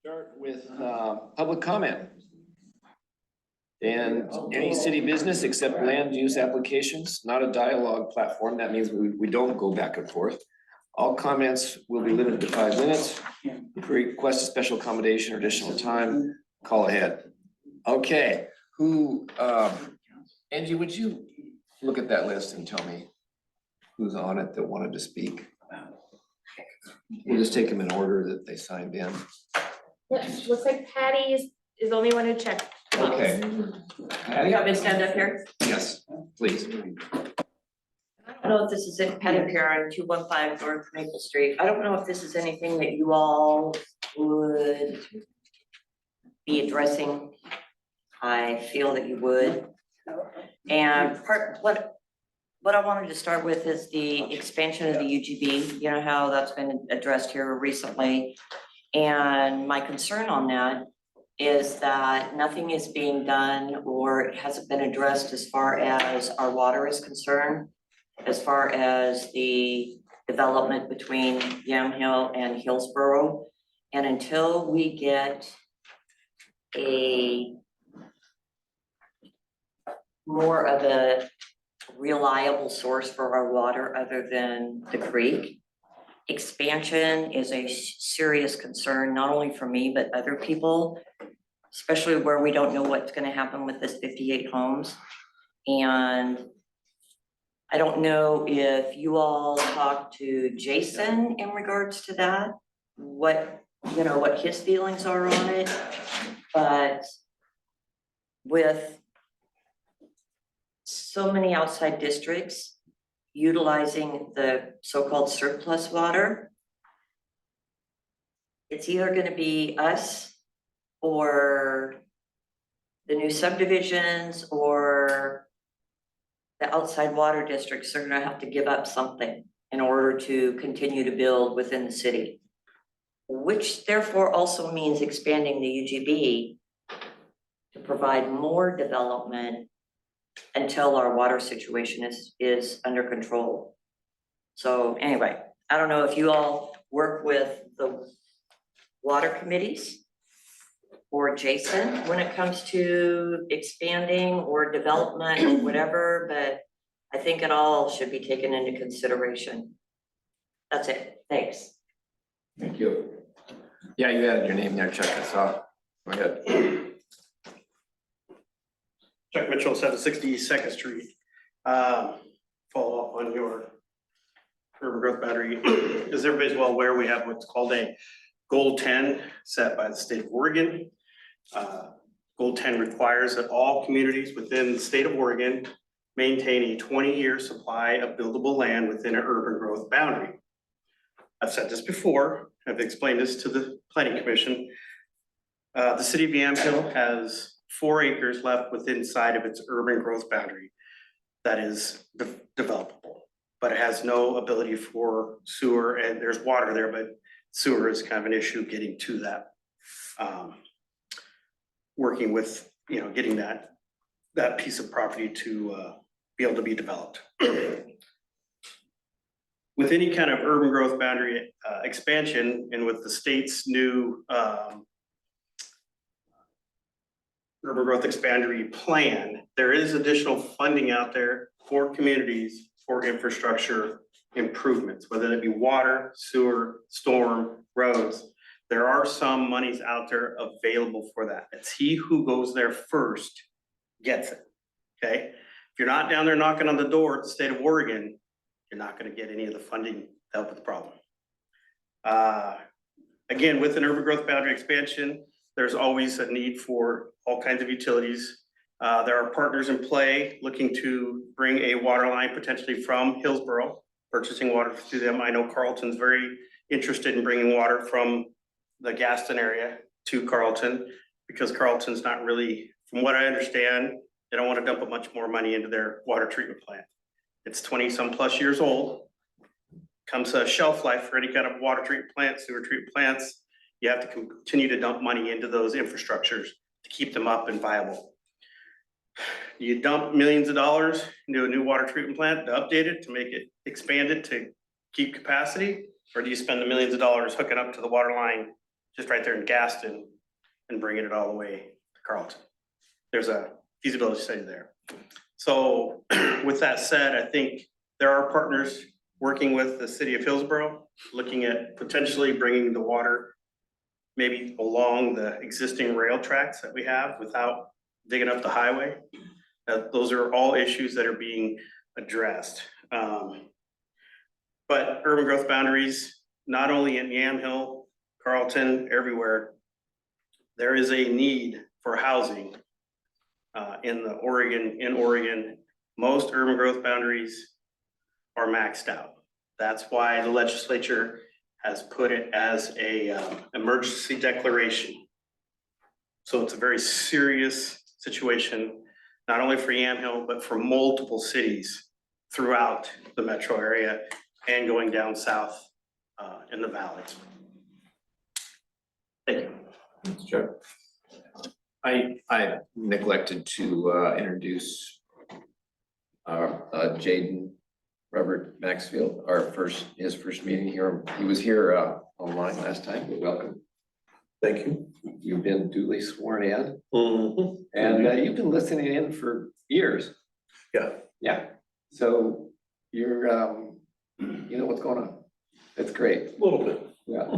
Start with public comment. And any city business except land use applications, not a dialogue platform. That means we don't go back and forth. All comments will be limited to 5 minutes. If you request a special accommodation or additional time, call ahead. Okay, Angie, would you look at that list and tell me who's on it that wanted to speak? We'll just take them in order that they signed in. Yeah, looks like Patty is the only one who checked. Okay. You want me to stand up here? Yes, please. I don't know if this is in Patty Perrin, 215 North Maple Street. I don't know if this is anything that you all would be addressing. I feel that you would. And what I wanted to start with is the expansion of the UGB. You know how that's been addressed here recently. And my concern on that is that nothing is being done or it hasn't been addressed as far as our water is concerned, as far as the development between Yamhill and Hillsborough. And until we get a more of a reliable source for our water other than the creek, expansion is a serious concern, not only for me, but other people, especially where we don't know what's gonna happen with this 58 homes. And I don't know if you all talked to Jason in regards to that, what his feelings are on it, but with so many outside districts utilizing the so-called surplus water, it's either going to be us or the new subdivisions or the outside water districts are going to have to give up something in order to continue to build within the city, which therefore also means expanding the UGB to provide more development until our water situation is under control. So anyway, I don't know if you all work with the water committees or Jason when it comes to expanding or development or whatever, but I think it all should be taken into consideration. That's it. Thanks. Thank you. Yeah, you added your name there, Chuck. I saw. Go ahead. Chuck Mitchell, 760 Second Street. Follow up on your urban growth boundary. As everybody's well aware, we have what's called a Goal 10 set by the state of Oregon. Goal 10 requires that all communities within the state of Oregon maintain a 20-year supply of buildable land within an urban growth boundary. I've said this before. I've explained this to the Planning Commission. The city of Yamhill has 4 acres left within inside of its urban growth boundary that is developable, but it has no ability for sewer, and there's water there, but sewer is kind of an issue getting to that. Working with, getting that piece of property to be able to be developed. With any kind of urban growth boundary expansion, and with the state's new urban growth expansion plan, there is additional funding out there for communities for infrastructure improvements, whether it be water, sewer, storm, roads. There are some monies out there available for that. It's he who goes there first gets it, okay? If you're not down there knocking on the door at the state of Oregon, you're not gonna get any of the funding to help with the problem. Again, with an urban growth boundary expansion, there's always a need for all kinds of utilities. There are partners in play looking to bring a water line potentially from Hillsborough, purchasing water through them. I know Carlton's very interested in bringing water from the Gaston area to Carlton, because Carlton's not really, from what I understand, they don't want to dump much more money into their water treatment plant. It's 20-some plus years old. Comes a shelf life for any kind of water treatment plant, sewer treatment plants. You have to continue to dump money into those infrastructures to keep them up and viable. You dump millions of dollars into a new water treatment plant to update it, to make it, expand it to keep capacity, or do you spend the millions of dollars hooking up to the water line just right there in Gaston and bringing it all the way to Carlton. There's a feasibility study there. So with that said, I think there are partners working with the city of Hillsborough, looking at potentially bringing the water maybe along the existing rail tracks that we have without digging up the highway. Those are all issues that are being addressed. But urban growth boundaries, not only in Yamhill, Carlton, everywhere, there is a need for housing in Oregon. Most urban growth boundaries are maxed out. That's why the legislature has put it as a emergency declaration. So it's a very serious situation, not only for Yamhill, but for multiple cities throughout the metro area and going down south in the valley. Thank you. Thanks, Jeff. I neglected to introduce Jaden Robert Maxfield, his first meeting here. He was here online last time, but welcome. Thank you. You've been duly sworn in, Mhm. and you've been listening in for years. Yeah. Yeah, so you're, you know what's going on. That's great. A little bit. Yeah.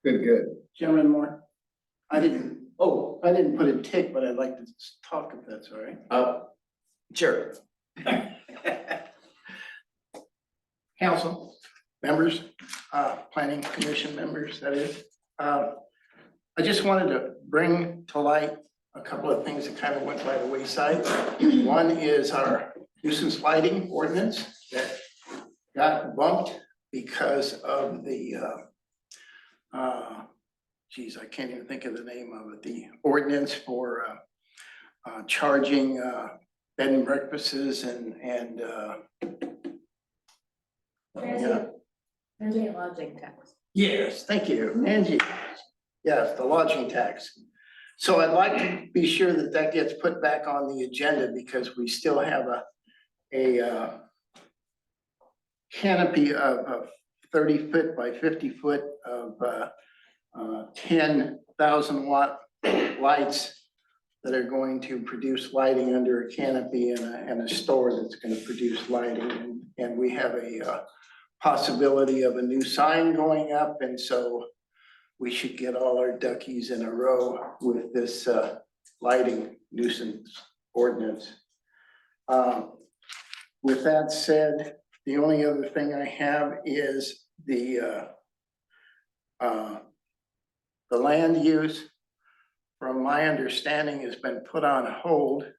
Good. Chairman Moore, I didn't put a tick, but I'd like to talk if that's all right. Sure. Council members, planning commission members, that is. I just wanted to bring to light a couple of things that kind of went by the wayside. One is our nuisance lighting ordinance that got bumped because of the, geez, I can't even think of the name of it, the ordinance for charging bed and breakfasts and yeah. There's a lodging tax. Yes, thank you, Angie. Yes, the lodging tax. So I'd like to be sure that that gets put back on the agenda because we still have a canopy of 30 foot by 50 foot of 10,000 watt lights that are going to produce lighting under a canopy and a store that's going to produce lighting. And we have a possibility of a new sign going up, and so we should get all our duckies in a row with this lighting nuisance ordinance. With that said, the only other thing I have is the land use, from my understanding, has been put on hold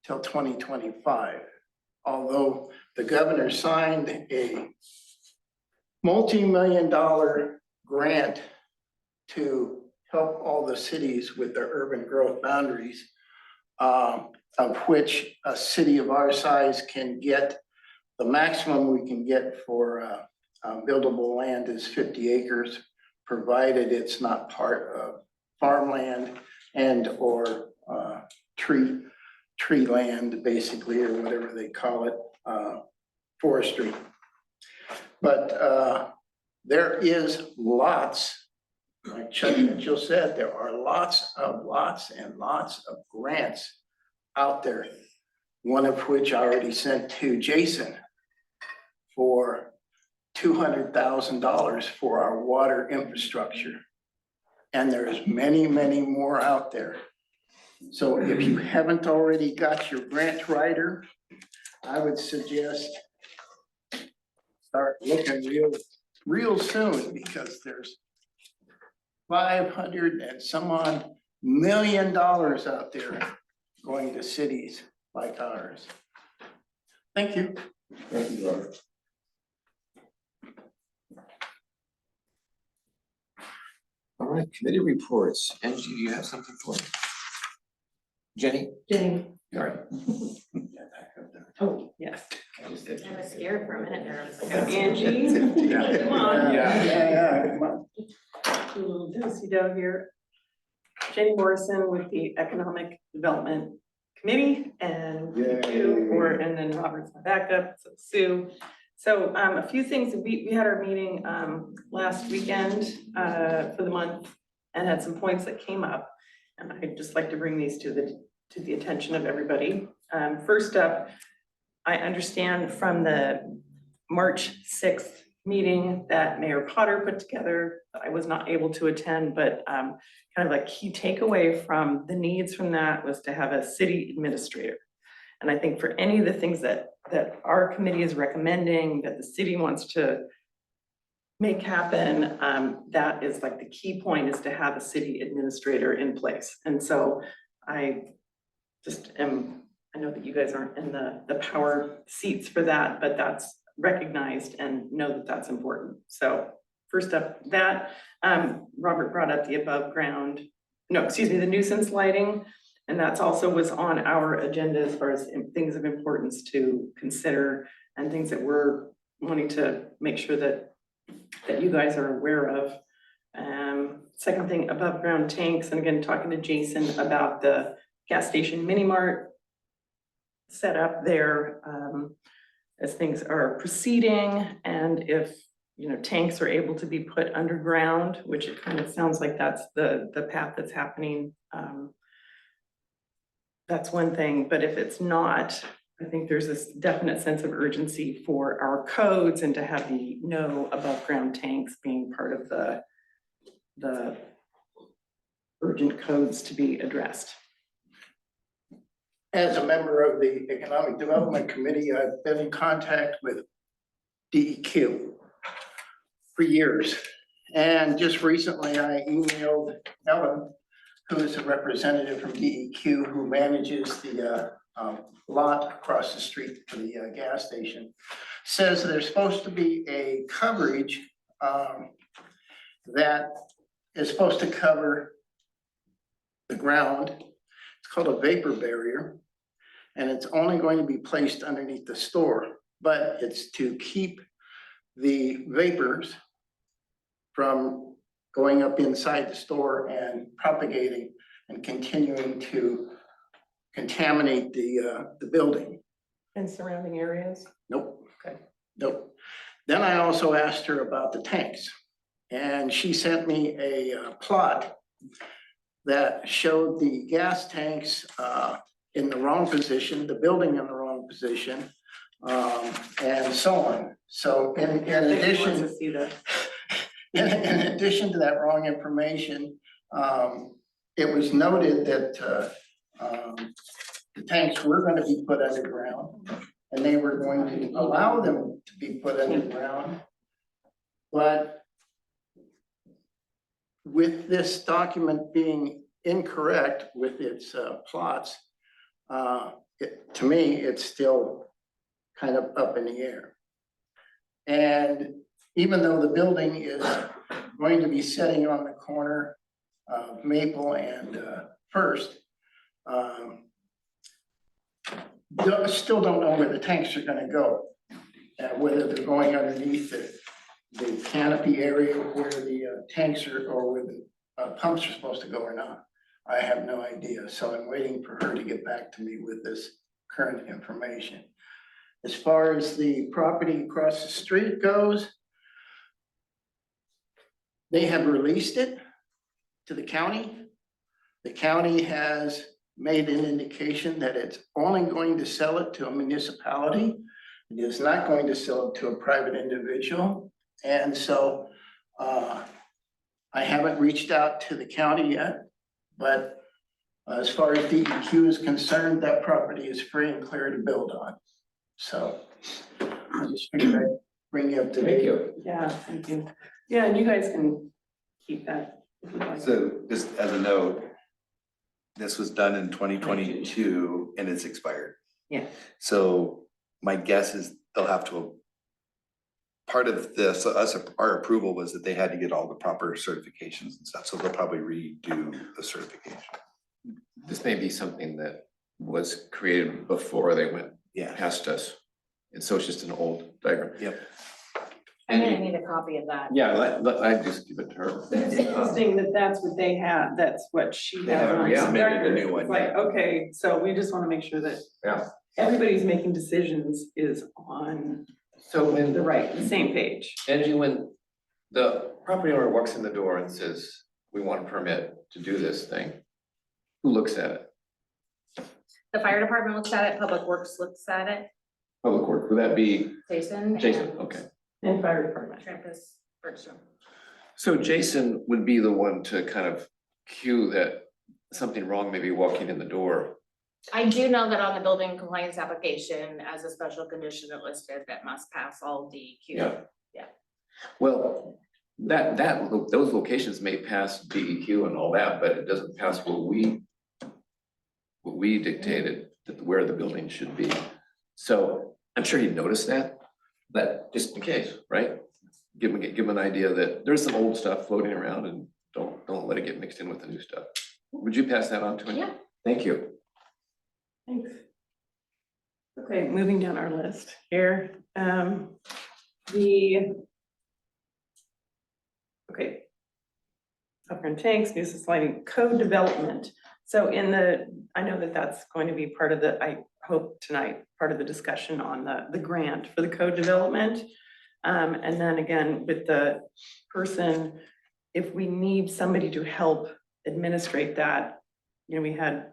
till 2025. Although the governor signed a multi-million-dollar grant to help all the cities with their urban growth boundaries, of which a city of our size can get, the maximum we can get for buildable land is 50 acres, provided it's not part of farmland and or tree land, basically, or whatever they call it, forestry. But there is lots, like Chuck Mitchell said, there are lots and lots of grants out there. One of which I already sent to Jason for $200,000 for our water infrastructure. And there's many, many more out there. So if you haven't already got your grant writer, I would suggest start looking real soon, because there's $500 and some odd million out there going to cities like ours. Thank you. Thank you, Robert. All right, committee reports. Angie, do you have something for me? Jenny? Jenny. All right. Oh, yes. I was scared for a minute there. I was like, Angie. Yeah. Come on. Yeah, come on. Little do-si-do here. Jenny Morrison with the Economic Development Committee, and Yay. and then Robert's my backup, so Sue. So a few things, we had our meeting last weekend for the month and had some points that came up. And I'd just like to bring these to the attention of everybody. First up, I understand from the March 6th meeting that Mayor Potter put together, that I was not able to attend, but kind of a key takeaway from the needs from that was to have a city administrator. And I think for any of the things that our committee is recommending, that the city wants to make happen, that is like the key point, is to have a city administrator in place. And so I know that you guys aren't in the power seats for that, but that's recognized and know that that's important. So first up, that Robert brought up the the nuisance lighting. And that's also was on our agenda as far as things of importance to consider and things that we're wanting to make sure that you guys are aware of. Second thing, above ground tanks, and again, talking to Jason about the gas station mini mart set up there as things are proceeding, and if tanks are able to be put underground, which it kind of sounds like that's the path that's happening. That's one thing, but if it's not, I think there's this definite sense of urgency for our codes and to have the no above ground tanks being part of the urgent codes to be addressed. As a member of the Economic Development Committee, I've been in contact with DEQ for years. And just recently I emailed Ellen, who is a representative from DEQ who manages the lot across the street from the gas station, says there's supposed to be a coverage that is supposed to cover the ground. It's called a vapor barrier, and it's only going to be placed underneath the store, but it's to keep the vapors from going up inside the store and propagating and continuing to contaminate the building. And surrounding areas? Nope. Okay. Nope. Then I also asked her about the tanks, and she sent me a plot that showed the gas tanks in the wrong position, the building in the wrong position, and so on. So in addition, To see that. in addition to that wrong information, it was noted that the tanks were going to be put underground, and they were going to allow them to be put underground. But with this document being incorrect with its plots, to me, it's still kind of up in the air. And even though the building is going to be sitting on the corner of Maple and First, still don't know where the tanks are gonna go. Whether they're going underneath the canopy area where the tanks are, or where the pumps are supposed to go or not. I have no idea, so I'm waiting for her to get back to me with this current information. As far as the property across the street goes, they have released it to the county. The county has made an indication that it's only going to sell it to a municipality. It is not going to sell it to a private individual. And so I haven't reached out to the county yet, but as far as DEQ is concerned, that property is free and clear to build on. So I just figured I'd bring you up to date. Thank you. Yeah, thank you. Yeah, and you guys can keep that if you'd like. So just as a note, this was done in 2022 and it's expired. Yeah. So my guess is they'll have to, part of this, our approval was that they had to get all the proper certifications and stuff. So they'll probably redo the certification. This may be something that was created before they went Yeah. past us. And so it's just an old diagram. Yep. I'm gonna need a copy of that. Yeah, I just give it to her. It's interesting that that's what they had, that's what she They has haven't on resubmitted a record. new one It's like, yet. okay, so we just wanna make sure that Yeah. everybody's making decisions is on So when, the same page. Angie, when the property owner walks in the door and says, we want a permit to do this thing, who looks at it? The fire department looks at it, Public Works looks at it, Public Works, would that be Jason. Jason? and Okay. And fire department. Trampus Bergstrom. So Jason would be the one to kind of cue that something wrong may be walking in the door. I do know that on the building compliance application, as a special condition, it listed that must pass all DEQ. Yeah. Yeah. Well, those locations may pass DEQ and all that, but it doesn't pass what we dictated that where the building should be. So I'm sure he'd notice that, but just in case, right? Give him an idea that there's some old stuff floating around and don't let it get mixed in with the new stuff. Would you pass that on to him? Yeah. Thank you. Thanks. Okay, moving down our list here, okay. Upper and tanks, nuisance lighting, code development. So I know that that's going to be part of I hope tonight, part of the discussion on the grant for the code development. And then again, with the person, if we need somebody to help administrate that, you know,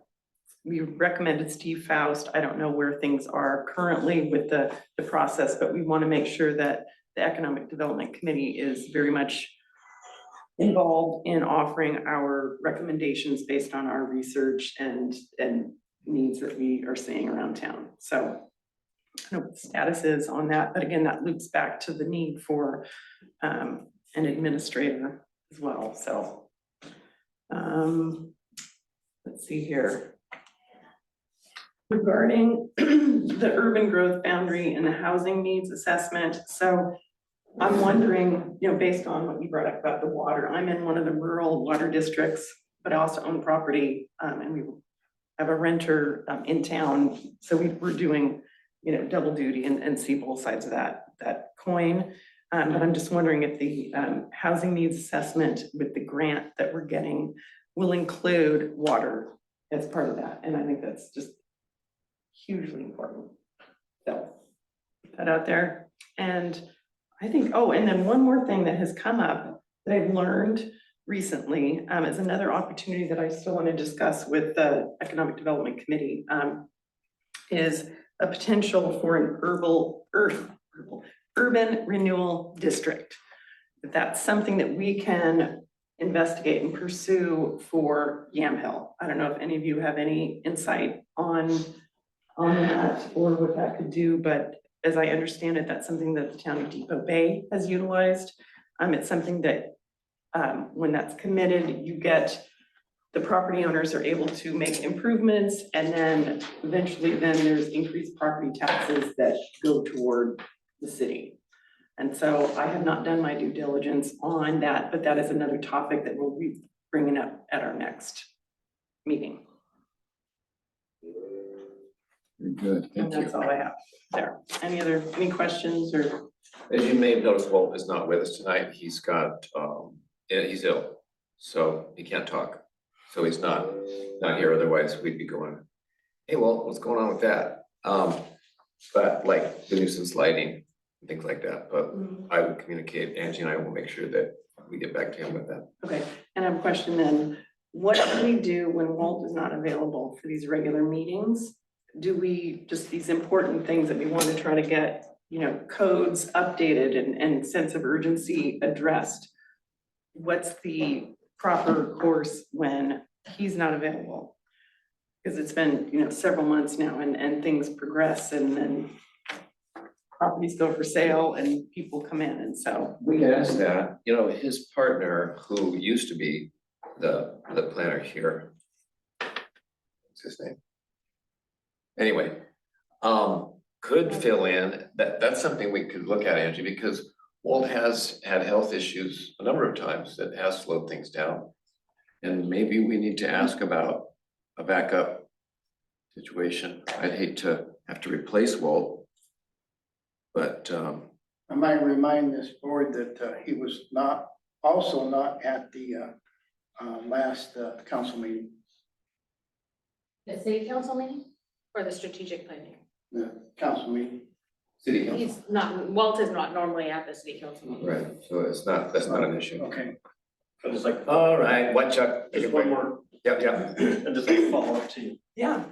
we recommended Steve Faust. I don't know where things are currently with the process, but we want to make sure that the Economic Development Committee is very much involved in offering our recommendations based on our research and needs that we are seeing around town. So I don't know what the status is on that, but again, that loops back to the need for an administrator as well. So let's see here. Regarding the urban growth boundary and the housing needs assessment. So I'm wondering, you know, based on what you brought up about the water, I'm in one of the rural water districts, but I also own property, and we have a renter in town. So we're doing, you know, double duty and see both sides of that coin. But I'm just wondering if the housing needs assessment with the grant that we're getting will include water as part of that. And I think that's just hugely important. So put that out there. And I think, oh, and then one more thing that has come up that I've learned recently is another opportunity that I still want to discuss with the Economic Development Committee is a potential for an urban renewal district. That's something that we can investigate and pursue for Yamhill. I don't know if any of you have any insight on that or what that could do, but as I understand it, that's something that the town of Depot Bay has utilized. It's something that when that's committed, the property owners are able to make improvements, and then eventually there's increased property taxes that go toward the city. And so I have not done my due diligence on that, but that is another topic that we'll be bringing up at our next meeting. Very good, And thank you. that's all I have there. Any questions or? As you may have noticed, Walt is not with us tonight. He's got, he's ill, so he can't talk. So he's not here, otherwise we'd be going, hey, Walt, what's going on with that? But like the nuisance lighting, and things like that, but I will communicate, Angie and I will make sure that we get back to him with that. Okay, and I have a question then. What do we do when Walt is not available for these regular meetings? Do we just these important things that we want to try to get, you know, codes updated and sense of urgency addressed? What's the proper course when he's not available? Because it's been, you know, several months now and things progress and then properties go for sale and people come in, and so. We asked that, you know, his partner, who used to be the planner here. What's his name? Anyway, could fill in, that's something we could look at, Angie, because Walt has had health issues a number of times that has slowed things down. And maybe we need to ask about a backup situation. I'd hate to have to replace Walt. But I might remind this board that he was also not at the last council meeting, The city council meeting or the strategic planning? the council meeting. City council. He's not, Walt is not normally at the city council. Right, so it's not, that's not an issue. Okay. I just like, All right, what Chuck? just one more, Yep, yep. I just like to follow up to you. Yeah.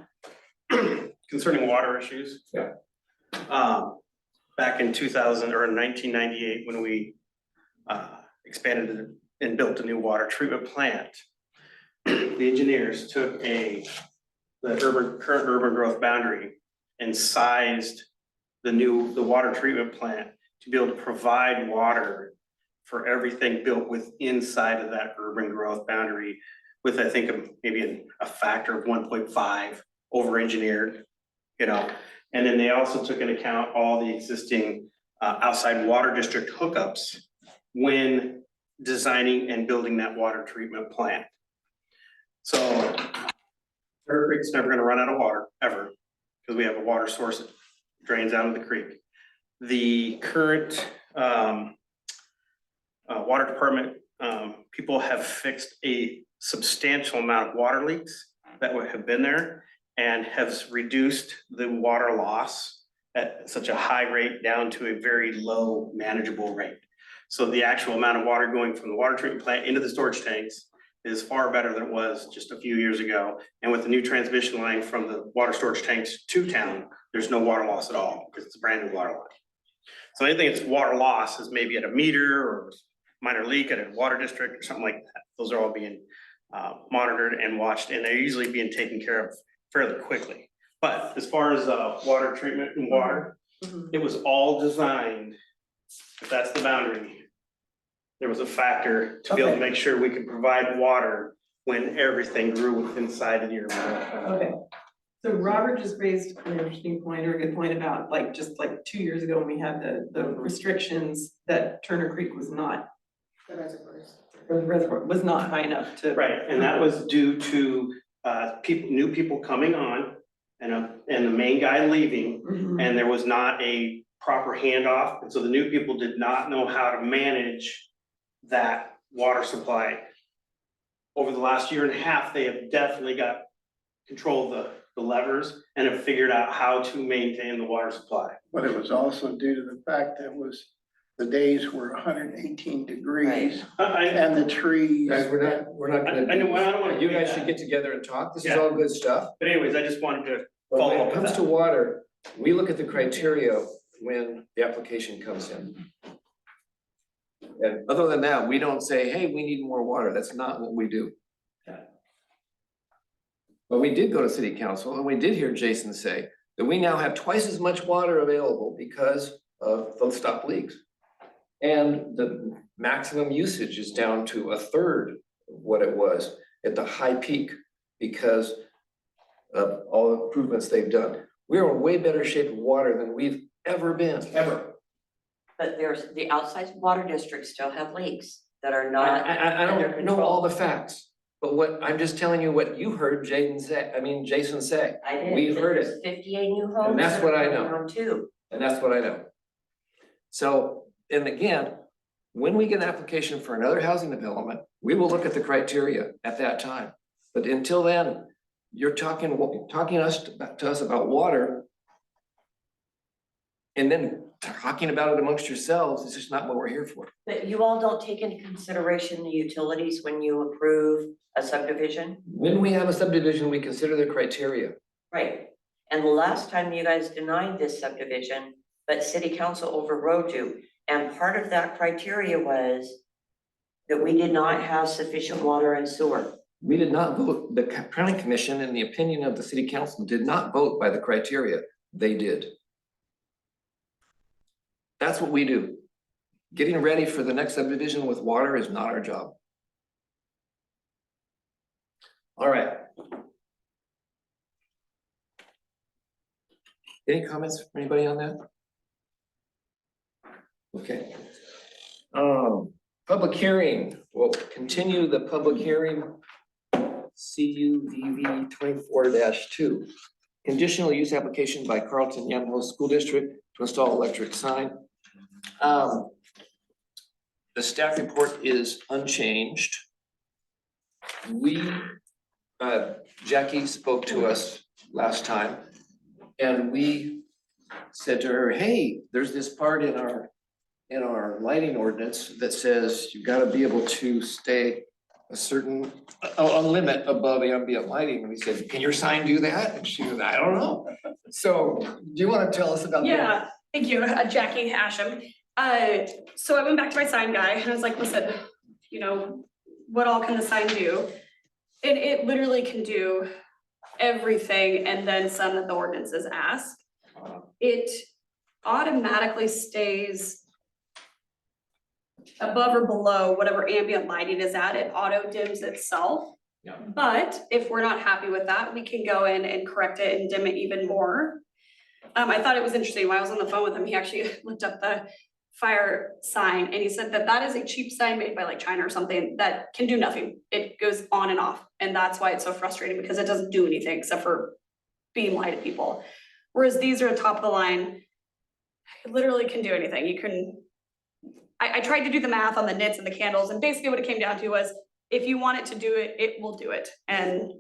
Concerning water issues. Yeah. Back in 2000 or in 1998, when we expanded and built a new water treatment plant, the engineers took the current urban growth boundary and sized the water treatment plant to be able to provide water for everything built inside of that urban growth boundary with, I think, maybe a factor of 1.5 over engineered, you know. And then they also took into account all the existing outside water district hookups when designing and building that water treatment plant. So Turtle Creek's never gonna run out of water, ever, because we have a water source that drains out of the creek. The current water department, people have fixed a substantial amount of water leaks that have been there and has reduced the water loss at such a high rate down to a very low manageable rate. So the actual amount of water going from the water treatment plant into the storage tanks is far better than it was just a few years ago. And with the new transmission line from the water storage tanks to town, there's no water loss at all because it's a brand new water line. So anything that's water loss is maybe at a meter or minor leak at a water district or something like that. Those are all being monitored and watched, and they're usually being taken care of fairly quickly. But as far as water treatment and water, it was all designed, if that's the boundary, there was a factor to be able to make sure we could provide water when everything grew inside of the urban growth boundary. Okay. So Robert just raised an interesting point or a good point about just like 2 years ago when we had the restrictions that Turner Creek was not, The reservoirs. or the reservoir was not high enough to. Right, and that was due to new people coming on and the main guy leaving, Mhm. and there was not a proper handoff, and so the new people did not know how to manage that water supply. Over the last year and a half, they have definitely got control of the levers and have figured out how to maintain the water supply. But it was also due to the fact that the days were 118 degrees and the trees. Guys, we're not gonna. I know, I don't wanna You do guys that. should get together and talk. This is Yeah. all good stuff. But anyways, I just wanted to But follow when up it with comes to that. water, we look at the criteria when the application comes in. And other than that, we don't say, hey, we need more water. That's not what we do. But we did go to city council and we did hear Jason say that we now have twice as much water available because of the stop leaks. And the maximum usage is down to a third of what it was at the high peak because of all the improvements they've done. We are in way better shape of water than we've ever been, ever. But there's, the outside water districts still have leaks that are I, not I under don't know all control. the facts, but what, I'm just telling you what you heard Jason say, I did. We've heard There's 58 new homes. And that's that what are I know. coming on too. and that's what I know. So, and again, when we get an application for another housing development, we will look at the criteria at that time. But until then, you're talking to us about water. And then talking about it amongst yourselves is just not what we're here for. But you all don't take into consideration the utilities when you approve a subdivision? When we have a subdivision, we consider the criteria. Right. And the last time you guys denied this subdivision, but city council overrode you. And part of that criteria was that we did not have sufficient water and sewer. We did not vote, the planning commission, in the opinion of the city council, did not vote by the criteria. They did. That's what we do. Getting ready for the next subdivision with water is not our job. All right. Any comments from anybody on that? Okay. Public hearing, we'll continue the public hearing. CUVV 24-2. Conditional use application by Carlton Yamaha School District to install electric sign. The staff report is unchanged. Jackie spoke to us last time, and we said to her, hey, there's this part in our lighting ordinance that says you've gotta be able to stay a certain, a limit above ambient lighting. And we said, can your sign do that? And she was, I don't know. So do you wanna tell us about that? Yeah, thank you, Jackie Asham. So I went back to my sign guy and I was like, listen, you know, what all can the sign do? And it literally can do everything and then some that the ordinances ask. It automatically stays above or below whatever ambient lighting is at, it auto dims itself. Yeah. But if we're not happy with that, we can go in and correct it and dim it even more. I thought it was interesting, while I was on the phone with him, he actually looked up the fire sign and he said that that is a cheap sign made by like China or something that can do nothing. It goes on and off, and that's why it's so frustrating, because it doesn't do anything except for beam light at people. Whereas these are top of the line, it literally can do anything. You can, I tried to do the math on the nits and the candles, and basically what it came down to was, if you want it to do it, it will do it. And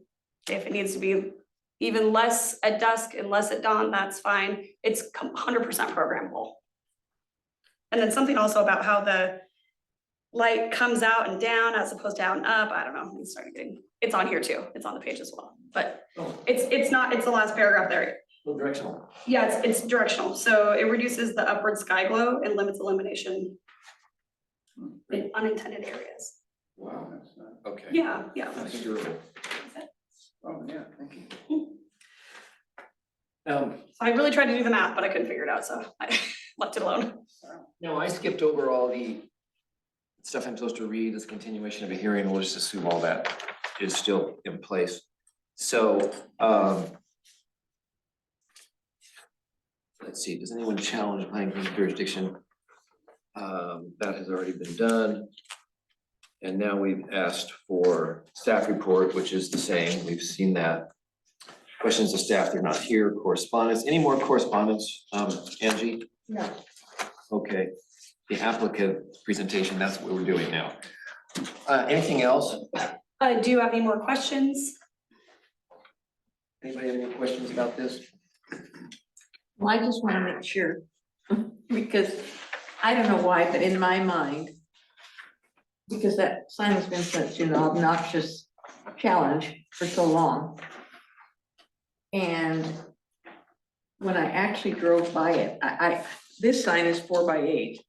if it needs to be even less at dusk and less at dawn, that's fine. It's 100% programmable. And then something also about how the light comes out and down as opposed to out and up. I don't know, it's on here too. It's on the page as well, but it's not, it's the last paragraph there. Directional. Yeah, it's directional. So it reduces the upward sky glow and limits illumination in unintended areas. Wow. Okay. Yeah. That's durable. Oh, yeah, thank you. So I really tried to do the math, but I couldn't figure it out, so I left it alone. No, I skipped over all the stuff I'm supposed to read as a continuation of a hearing. We'll just assume all that is still in place. So, let's see, does anyone challenge planning commission jurisdiction? That has already been done. And now we've asked for staff report, which is the same. We've seen that. Questions of staff, they're not here. Correspondence, any more correspondence, Angie? No. Okay, the applicant presentation, that's what we're doing now. Anything else? Do you have any more questions? Anybody have any questions about this? Well, I just wanna make sure, because I don't know why, but in my mind, because that sign has been such an obnoxious challenge for so long. And when I actually drove by it, this sign is 4x8.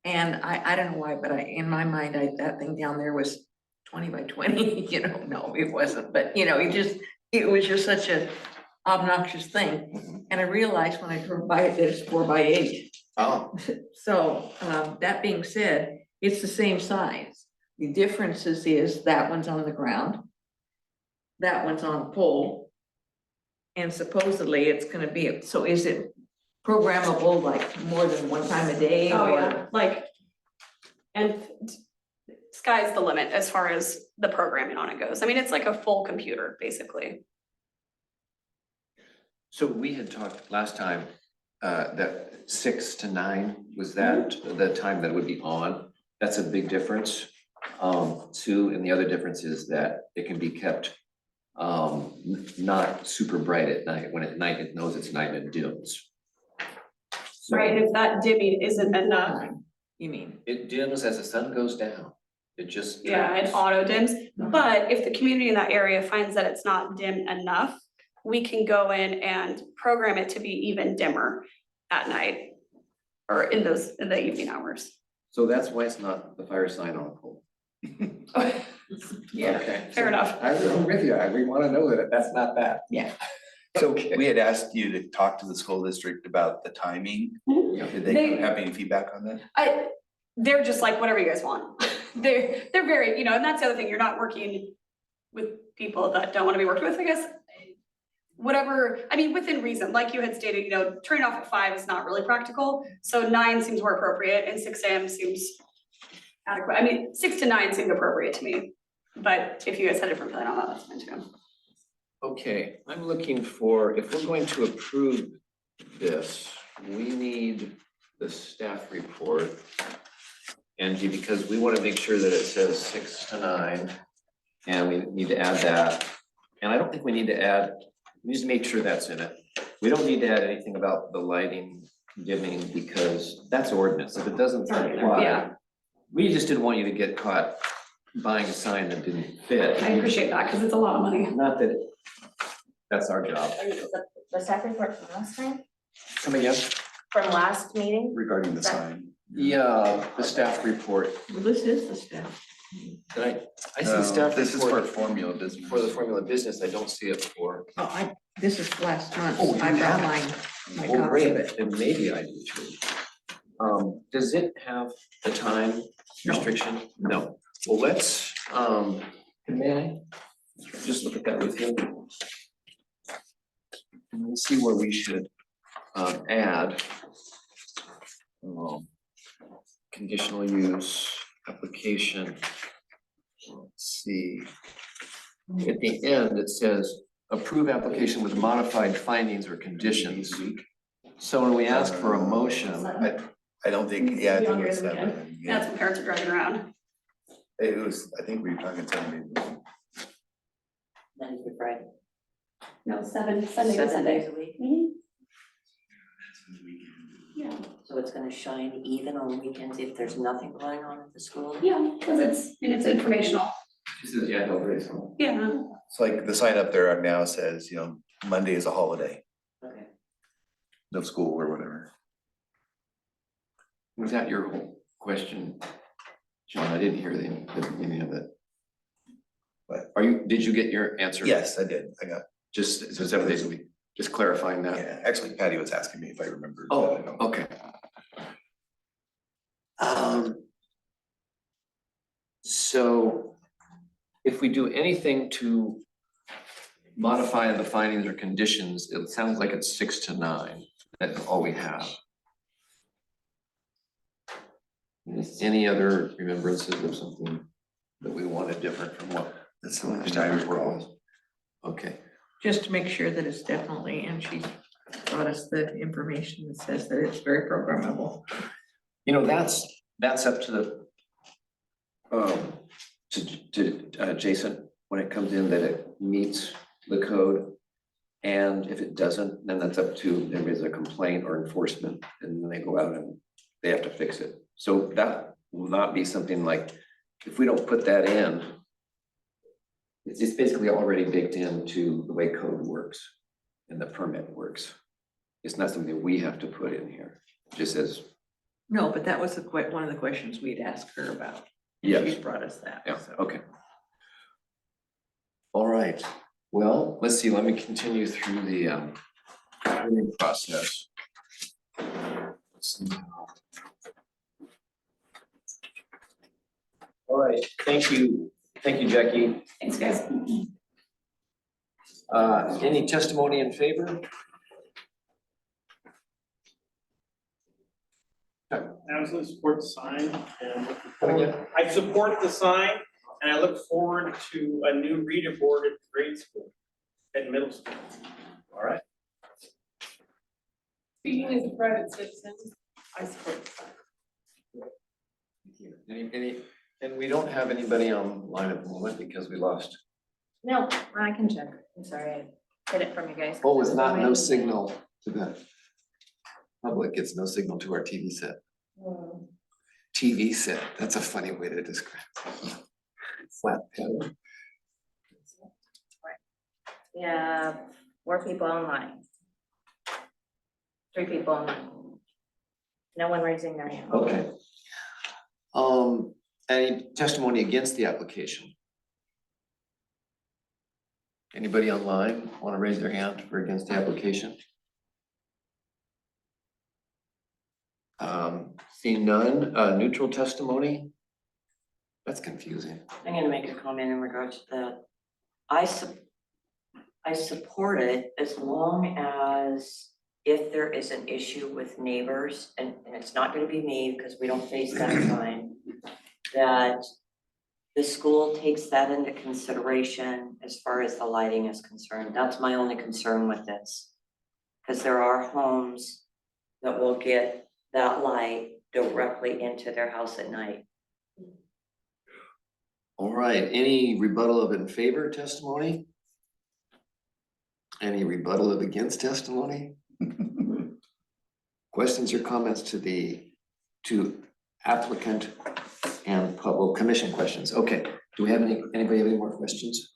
And I don't know why, but in my mind, that thing down there was 20x20, you know, no, it wasn't, but you know, it was just such a obnoxious thing. And I realized when I drove by it that it's 4x8. Oh, So, that being said, it's the same size. The difference is that one's on the ground. That one's on a pole. And supposedly it's gonna be, so is it programmable like more than one time a day? Oh, or- yeah, like, and sky's the limit as far as the programming on it goes. I mean, it's like a full computer, basically. so we had talked last time, that 6 to 9, was that the time that would be on? That's a big difference. Sue, and the other difference is that it can be kept not super bright at night. When at night, it knows it's night and it dims. So Right, if that dimming isn't enough, You mean? it dims as the sun goes down. It just. yeah, it drops. auto dims. But if the community in that area finds that it's not dim enough, we can go in and program it to be even dimmer at night or in the evening hours. So that's why it's not the fire sign on a pole. Yeah, Okay. fair enough. I'm with you. We want to know that that's not that. Yeah. So Okay. we had asked you to talk to the school district about the timing. Did they They- have any feedback on that? They're just like, whatever you guys want. They're very, you know, and that's the other thing, you're not working with people that don't want to be worked with, I guess. Whatever, I mean, within reason, like you had stated, you know, turning off at 5 is not really practical. So 9 seems more appropriate and 6 AM seems adequate. I mean, 6 to 9 seemed appropriate to me. But if you guys had a different plan on that, that's fine too. Okay, I'm looking for, if we're going to approve this, we need the staff report. Angie, because we want to make sure that it says 6 to 9, and we need to add that. And I don't think we need to add, we just make sure that's in it. We don't need to add anything about the lighting, dimming, because that's ordinance. If it doesn't apply, Yeah. we just didn't want you to get caught buying a sign that didn't fit. I appreciate that, because it's a lot of money. Not that, that's our job. The staff report from last time, Come again? from last meeting? Regarding the sign. Yeah, the staff report. Well, this is the staff. I see staff This is for report formula business. for the formula business. I don't see it for. Oh, this is last month. Oh, you I have brought it. mine, my Oh, copy of great, it. and maybe I do too. Does it have the time restriction? No. Well, let's, may I just look at that with you? And we'll see where we should, add. Conditional use application. Let's see. At the end, it says, approve application with modified findings or conditions. So when we ask for a motion, I don't think, yeah, I think it's Longer than seven. That's when parents are driving around. It was, I think we were talking 7 days. Monday through Friday. No, Sunday to 7 Sunday. days a week, Mhm. Yeah, so it's gonna shine even on weekends if there's nothing going on at the school? yeah, because it's informational. this is, yeah, no, very small. Yeah. It's like the sign up there now says, Monday is a holiday, Okay. no school or whatever. Was that your whole question? John, I didn't hear the beginning of it. What? Did you get your answer? Yes, I did. I got, Just, so 7 days a week, just clarifying that. yeah, actually Patty was asking me if I remember. Oh, I don't. okay. So if we do anything to modify the findings or conditions, it sounds like it's 6 to 9. That's all we have. Any other remembrances of something that we wanted different from what That's the the last last I time report recall. was? Okay, Just to make sure that it's definitely, and she brought us the information that says that it's very programmable. that's up to Jason, when it comes in that it meets the code. And if it doesn't, then that's up to, there is a complaint or enforcement, and then they go out and they have to fix it. So that will not be something like, if we don't put that in, it's basically already baked into the way code works and the permit works. It's not something we have to put in here, it just says, No, but that was one of the questions we'd asked her about. and Yes. She's brought us that. yeah, so. okay. All right, well, let's see, let me continue through the hearing process. Let's see now. All right, thank you, Jackie. Thanks, guys. Any testimony in favor? Absolutely support the sign and looking Come again? forward. I support the sign and I look forward to a new reader board at grade school, at middle school. All right. Speaking as a private citizen, I support the sign. Thank you. And we don't have anybody online at the moment because we lost. No, I can check. I'm sorry, I hid it from you guys. Oh, it's not, no signal to the public, it's no signal to our TV set. Hmm. TV set, that's a funny way to describe it. Flat panel. Yeah, 4 people online. 3 people online. No one raising their hand. Okay. Any testimony against the application? Anybody online want to raise their hand for against the application? Seeing none, neutral testimony? That's confusing. I'm gonna make a comment in regards to that. I support it as long as if there is an issue with neighbors, and it's not gonna be me, because we don't face that sign, that the school takes that into consideration as far as the lighting is concerned. That's my only concern with this. Because there are homes that will get that light directly into their house at night. All right, any rebuttal of in favor testimony? Any rebuttal of against testimony? Questions or comments to applicant and public commission questions? Okay, do we have anybody have any more questions?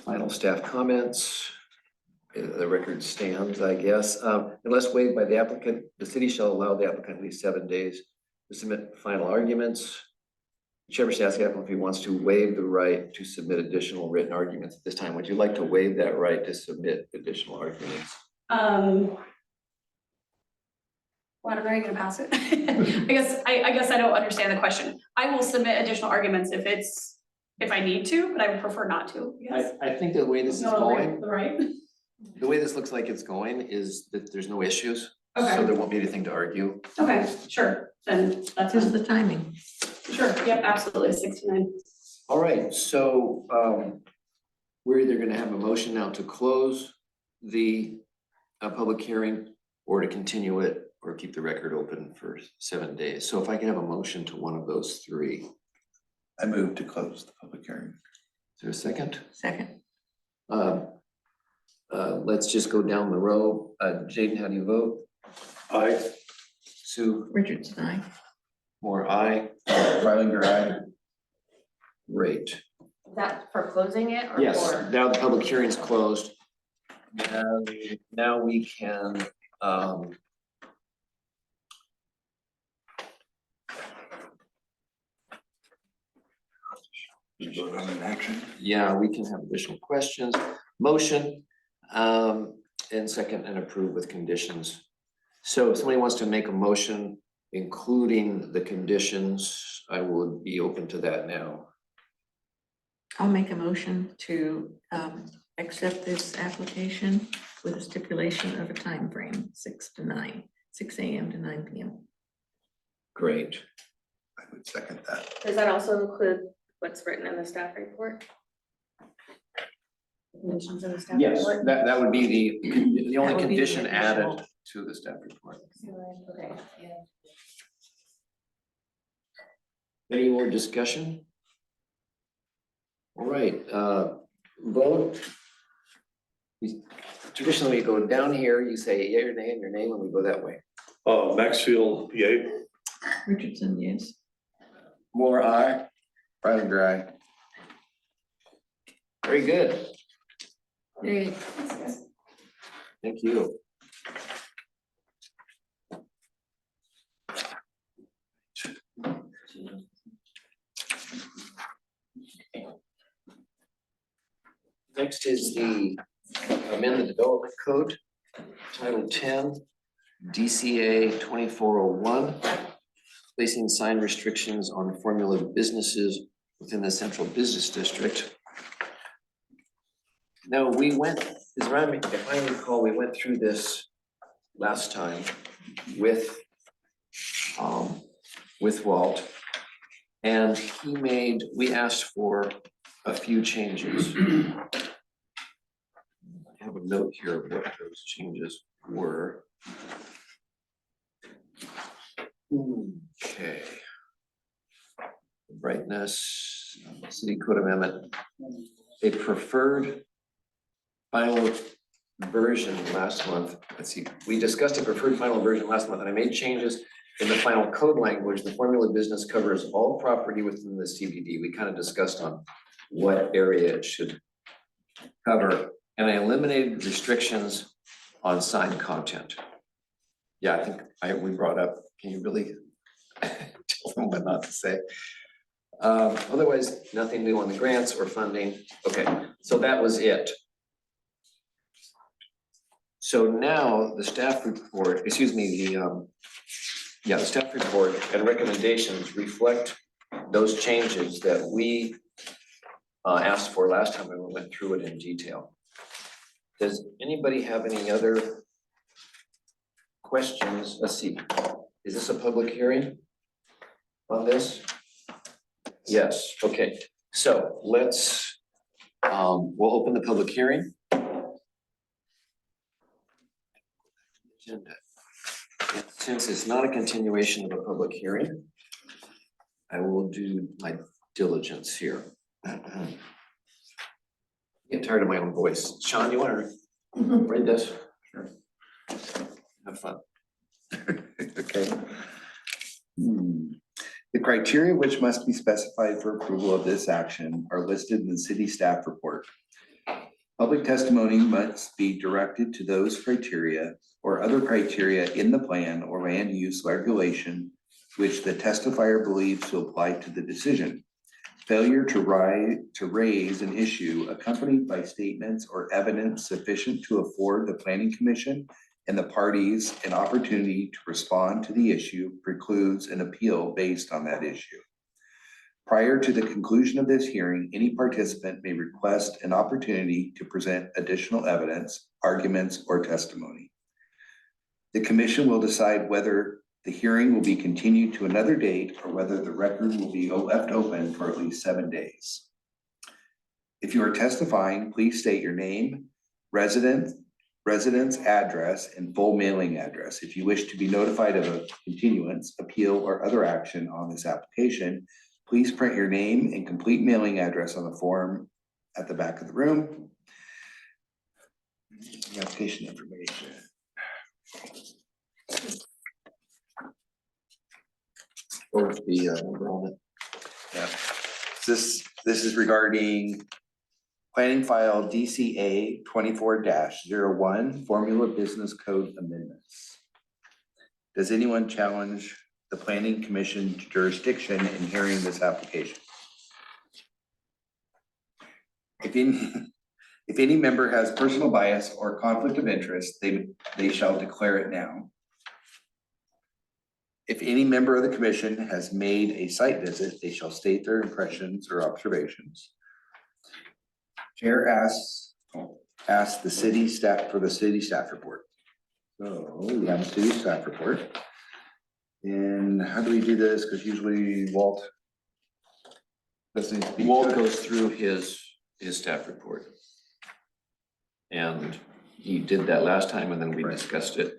Final staff comments. The record stands, I guess. Unless waived by the applicant, the city shall allow the applicant at least 7 days to submit final arguments. The chair should ask the applicant if he wants to waive the right to submit additional written arguments at this time. Would you like to waive that right to submit additional arguments? Whatever, are you gonna pass it? I guess I don't understand the question. I will submit additional arguments if I need to, but I would prefer not to, yes. I think the way this is No, going, right? the way this looks like it's going is that there's no issues. So Okay, there won't be anything to argue. okay, sure, then that's Just just, the timing. sure, yep, absolutely, 69. All right, so we're either gonna have a motion now to close the public hearing or to continue it or keep the record open for 7 days. So if I can have a motion to one of those three. I move to close the public hearing. Is there a second? Second, Let's just go down the row. Jaden, how do you vote? Aye. Sue, Richardson, aye. Moore, aye. Reilinger, aye. Great. Is that for closing it or Yes, for? now the public hearing's closed. And now we can, Vote on an action. yeah, we can have additional questions, motion, and second and approve with conditions. So if somebody wants to make a motion, including the conditions, I would be open to that now. I'll make a motion to accept this application with a stipulation of a time frame, 6 AM to 9 PM. Great. I would second that. Does that also include what's written in the staff report? Mentions in the staff Yes, report? that would be the only That would be the condition added additional. to the staff report. Okay, yeah. Any more discussion? All right, vote. Traditionally, we go down here, you say yea or nay and your name, and we go that way. Maxfield, yay. Richardson, yes. More aye. Reilinger, aye. Very good. Yay. Thank you. Next is the amended development code, Title 10, DCA 2401, placing sign restrictions on formula businesses within the central business district. Now, we went, if I recall, we went through this last time with Walt. And we asked for a few changes. I have a note here of what those changes were. Okay. Brightness, city code amendment, a preferred final version last month. Let's see, we discussed a preferred final version last month and I made changes in the final code language. The formula business covers all property within the CBD. We kind of discussed on what area it should cover. And I eliminated restrictions on sign content. Yeah, I think we brought up, can you really tell them what not to say? Otherwise, nothing new on the grants or funding. Okay, so that was it. So now the staff report, excuse me, the staff report and recommendations reflect those changes that we asked for last time when we went through it in detail. Does anybody have any other questions? Let's see, is this a public hearing on this? Yes, okay, so let's, we'll open the public hearing. Agenda. Since it's not a continuation of a public hearing, I will do my diligence here. Get tired of my own voice. Sean, you wanna read this? Sure. Have fun. Okay. The criteria which must be specified for approval of this action are listed in the city staff report. Public testimony must be directed to those criteria or other criteria in the plan or land use regulation which the testifier believes to apply to the decision. Failure to raise an issue accompanied by statements or evidence sufficient to afford the planning commission and the parties an opportunity to respond to the issue precludes an appeal based on that issue. Prior to the conclusion of this hearing, any participant may request an opportunity to present additional evidence, arguments, or testimony. The commission will decide whether the hearing will be continued to another date or whether the record will be left open for at least 7 days. If you are testifying, please state your name, residence, address, and full mailing address. If you wish to be notified of a continuance, appeal, or other action on this application, please print your name and complete mailing address on the form at the back of the room. The application information. Or the enrollment. Yeah. This is regarding planning file DCA 24-01 Formula Business Code Amendments. Does anyone challenge the planning commission jurisdiction in hearing this application? If any member has personal bias or conflict of interest, they shall declare it now. If any member of the commission has made a site visit, they shall state their impressions or observations. Chair asks the city staff for the city staff report. So we have a city staff report. And how do we do this? Because usually Walt doesn't speak to Walt it. goes through his staff report. And he did that last time and then we Right. discussed it.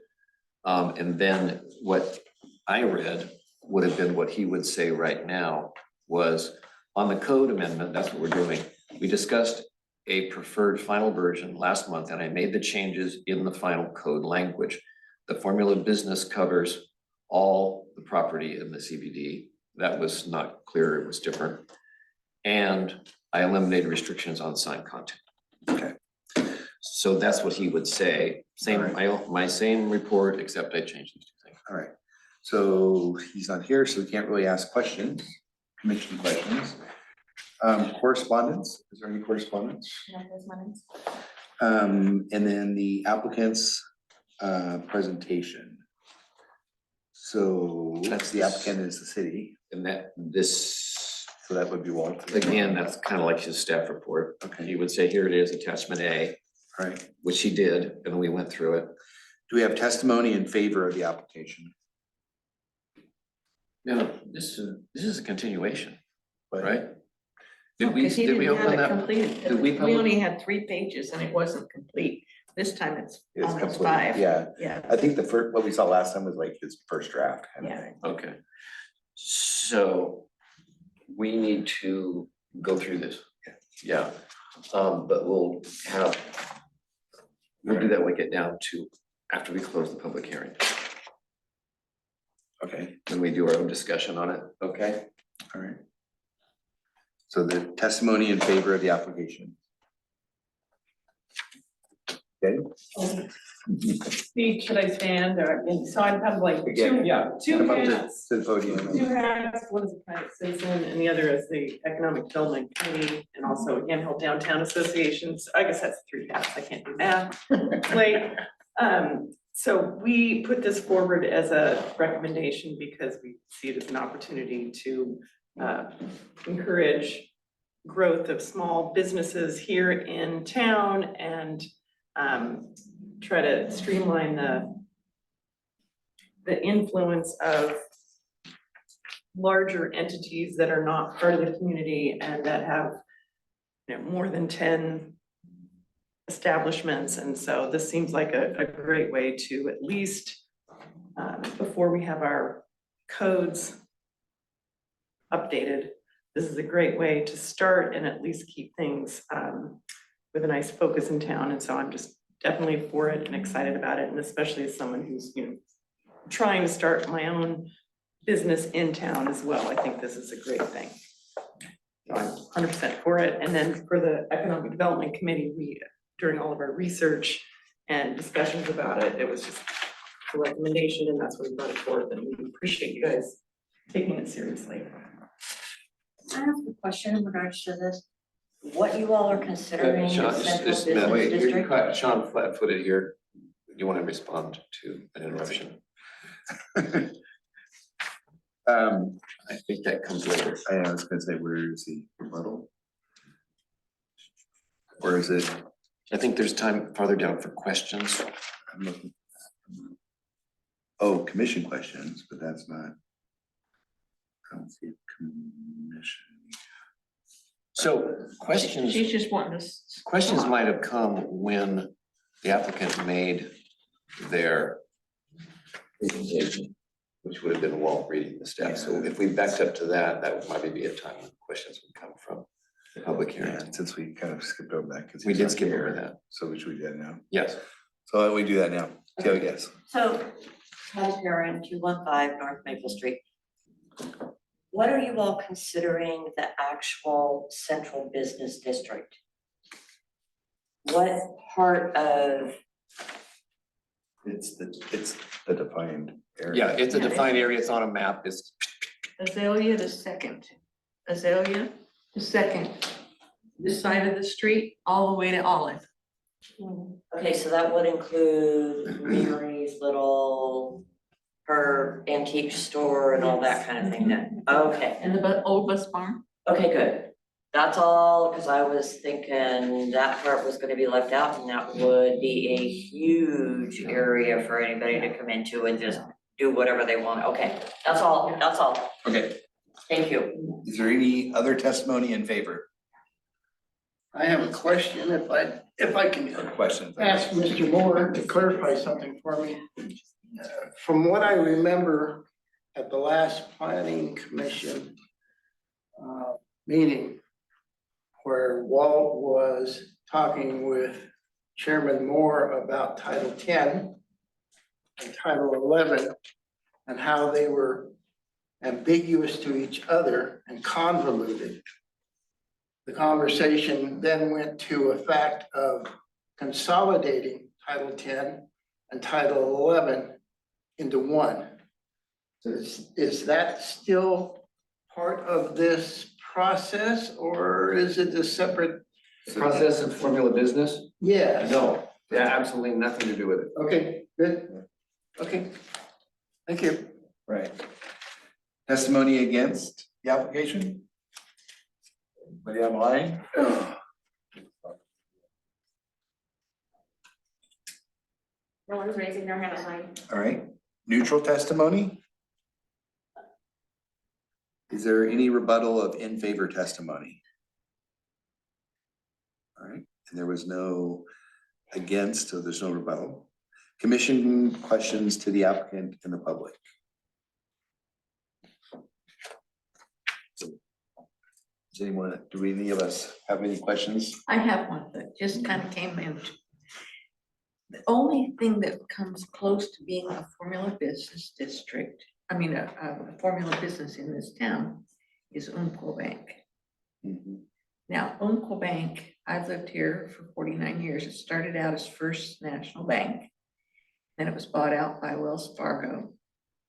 And then what I read would have been what he would say right now was on the code amendment, that's what we're doing. We discussed a preferred final version last month and I made the changes in the final code language. The formula business covers all the property in the CBD. That was not clear, it was different. And I eliminated restrictions on sign content. Okay. So that's what he would say. Same, my same report, except I changed these two things. All right. So he's not here, so we can't really ask questions, commission questions. Correspondence, is there any correspondence? And then the applicant's presentation. So That's the applicant is the city, And this, so that would be Walt. again, that's kind of like his staff report. Okay, He would say, here it is, attachment A, all right. which he did, and we went through it. Do we have testimony in favor of the application? No, this is a continuation, But- right? No, Did we, 'cause he did we didn't have open it that? completed. did we We public- only had 3 pages and it wasn't complete. This time it's It's almost complete, 5. yeah. Yeah. I think the first, what we saw last time was like his first draft kind of Yeah. thing. Okay. So we need to go through this. Yeah, but we'll do that when we get down to after we close the public hearing. Okay, When we do our own discussion on it, okay? all right. So the testimony in favor of the application. Okay. Speak, should I stand or, so I'd have like Again, two Come up to hats. the podium. Two hats, one is a private citizen and the other is the Economic Development Committee and also Handheld Downtown Associations. I guess that's 3 hats, I can't do math. It's late. So we put this forward as a recommendation because we see it as an opportunity to encourage growth of small businesses here in town and try to streamline the influence of larger entities that are not part of the community and that have, more than 10 establishments. And so this seems like a great way to at least, before we have our codes updated, this is a great way to start and at least keep things with a nice focus in town, and so I'm just definitely for it and excited about it, and especially as someone who's, trying to start my own business in town as well. I think this is a great thing. So I'm 100% for it. And then for the Economic Development Committee, we, during all of our research and discussions about it, it was just a recommendation, and that's what we brought it forth, and we appreciate you guys taking it seriously. I have a question in regards to this. What you all are considering Sean, as central just, business wait, you're district? caught Sean flat-footed here. You want to respond to an interruption? I think that comes later. I was gonna say, where is the rebuttal? Or is it? I think there's time farther down for questions. I'm looking. Oh, commission questions, but that's not. I don't see commission. So questions, She's just wanting to. questions might have come when the applicant made their presentation, which would have been Walt reading the stuff. So if we backed up to that, that would probably be a time when questions would come from the public hearing. Yeah, since we kind of skipped over that. 'Cause We he's did not skip here. over that. So we should do that now. Yes. So why don't we do that now? See how it gets. So, Patty Perrin, 215 North Maple Street. What are you all considering the actual central business district? What part of, It's the defined area. Yeah, it's a defined area. It's on a map. It's, Azalea the second, Azalea the second, this side of the street, all the way to Olive. okay, so that would include Mary's little, her antique store and all that kind of thing then? Okay. And the old bus barn. Okay, good. That's all, because I was thinking that part was gonna be left out, and that would be a huge area for anybody to come into and just do whatever they want. Okay, that's all, that's all. Okay, Thank you. is there any other testimony in favor I have a question, if I can or questions? ask Mr. Moore to clarify something for me. From what I remember at the last planning commission meeting, where Walt was talking with Chairman Moore about Title 10 and Title 11 and how they were ambiguous to each other and convoluted. The conversation then went to a fact of consolidating Title 10 and Title 11 into one. So is that still part of this process, or is it a separate? process and formula business? Yes. No, yeah, absolutely nothing to do with it. Okay, good. Okay. Thank you. Right. Testimony against the application? Anybody online? No one's raising their hand online. All right, neutral testimony? Is there any rebuttal of in favor testimony? All right, and there was no against, so there's no rebuttal. Commission questions to the applicant and the public. Does anyone, do any of us have any questions? I have one that just kind of came in. The only thing that comes close to being a formula business district, I mean, a formula business in this town is Umpqua Bank. Mhm. Now, Umpqua Bank, I've lived here for 49 years. It started out as First National Bank. Then it was bought out by Wells Fargo.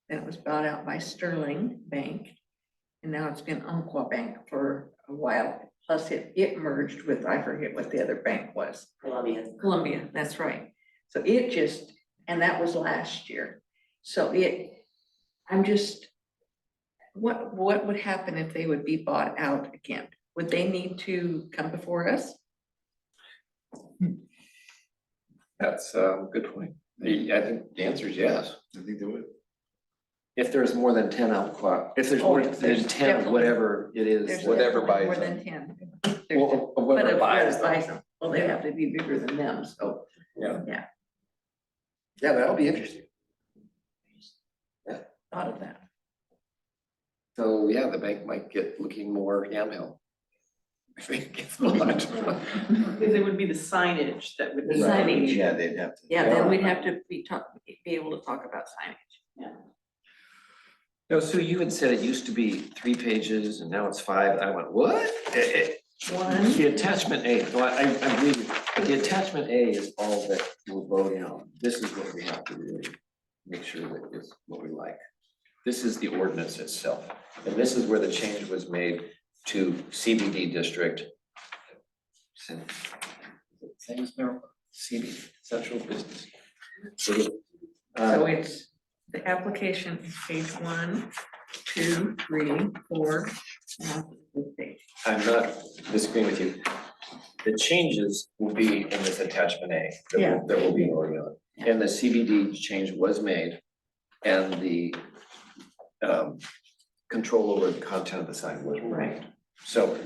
Then it was bought out by Sterling Bank. And now it's been Umpqua Bank for a while. Plus it merged with, I forget what the other bank was. Columbia, that's right. So it just, and that was last year. So I'm just, what would happen if they would be bought out again? Would they need to come before us? That's a good point. I think the answer is yes. I think they would. If there's more than 10 outclock, if there's Oh, more than there's 10, definitely- whatever it There's is, whatever definitely buys more them. than 10. Well, But whatever if buys Whoever them. buys them, well, they have to be bigger than them, so. Yeah. Yeah. Yeah, that'll be interesting. Thought of that. So, yeah, the bank might get looking more Yamhill. It's a lot. Because it would be the signage that would be. Signage. Yeah, they'd have to. Yeah, then we'd have to be able to talk about signage. No, Sue, you had said it used to be 3 pages and now it's 5. I went, what? One. The attachment A, no, I agree with you. The attachment A is all that we're voting on. This is what we have to really make sure that is what we like. This is the ordinance itself. And this is where the change was made to CBD district. Same as marijuana, CBD, central business. So it's, the application is page 1, 2, 3, 4. and this page. I'm not disagreeing with you. The changes will be in this attachment A. Yeah. That will be voting on. And the CBD change was made and the control over the content of the sign was removed. Right. So